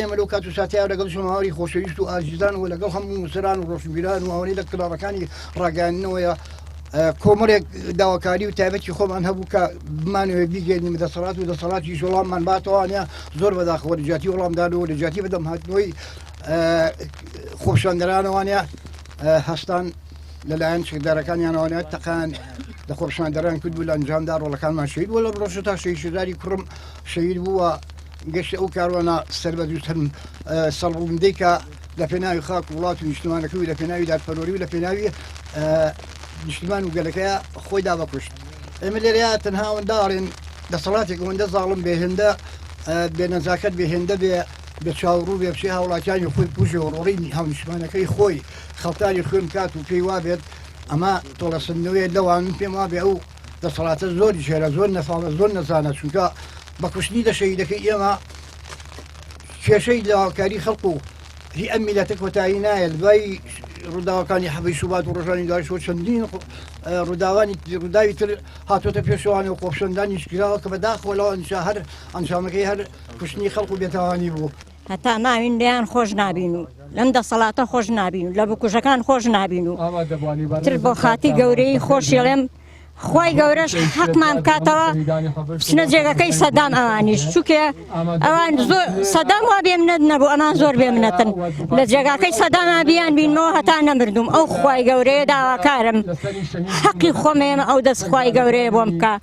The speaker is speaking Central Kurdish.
ملوکات و ساتیار لەگەڵ ژماوەری خۆشەویست و ئاژیزان و لەگەڵ هەموو سەران و ڕۆشنبیران و ئەوانەی لە کڵاوەکانی ڕاگەیاندنەوەیە کۆمەڵێک داواکاری و تایبەتی خۆمان هەبوو کە بمانەوێت بیگەێنین دەسەڵات و دەسەڵاتی وەڵاممان باتەوانە زۆر بەداخەوە لەجیاتی وەڵامدانەوە لەجیاتی بەدەم هاتنەوەی خۆپیشاندەرانەوانە هەستان لەلایەن چێکدارەکانیانەوانە تەقان لە خۆپیشاندەران کرد بوو لە ئەنجامدا ڕۆڵەکانمان شەید بووە لە ڕۆژە تا شەهیدداری کوڕم شەهید بووە گەشتە ئەو کاروانە سەربەجووتن سەڵبووندەی کە لە پێناوی خاک وڵات و نیشتمانەکەی لە پێناوی دادپەروەری و لە پێناوی نیشتمان و گەلەکەیە خۆیدا بەکوشت. ئێمە لێرەیە تەنها ئەوەنداڕێن دەسەڵاتێک ئەوەندە زاڵم بێهێندە بێنەزاکەت بێهێندە بێ چاوڕوو بێ بچێ هاوڵاتیانی خۆی پوژێ و ڕۆڕی هاونیشتمانەکەی خۆی خەڵتانی خوێن کات و پێی وابێت ئەمە تۆڵەسندنەوەی لەوان پێم وابێ ئەو دەسەڵاتە زۆری ژێرە زۆر نەفاڵە زۆر نەزانە چونکە بەکوشتنی دەشەیدەکەی ئێمە کێشەی داواکاری خەڵق و هی ئەم میلەتە کۆتایی نایە دوای ڕووداوەکانی حەبەی سوبات و ڕۆژانی داریشەوە چەندین ڕووداوی تر هاتوۆتە پێشەوانێ و خۆپیشاندانی شکراوە کە بەداخەوە لەوە هەر ئەنجامەکەی هەر کوشتنی خەڵق و بێتاوانی بوو. هەتا ماوین لیان خۆش نابین و لەم دەسەڵاتە خۆش نابین و لە بکوژەکان خۆش نابین و تر بۆ خاتی گەورەی خۆشیڵێم خۆی گەورەش حەقمان بکاتەوە بچنە جێگەکەی سەدام ئەوانیش چووکێ ئەوان سەدام وا بێ منەت نەبوو ئەمان زۆر بێ منەتن لە جێگاکەی سەداما بیان بینەوە هەتا نەمردوم ئەو خۆی گەورەیە داواکارم حەقی خۆمێمە ئەو دەست خۆی گەورەیە بۆم بکە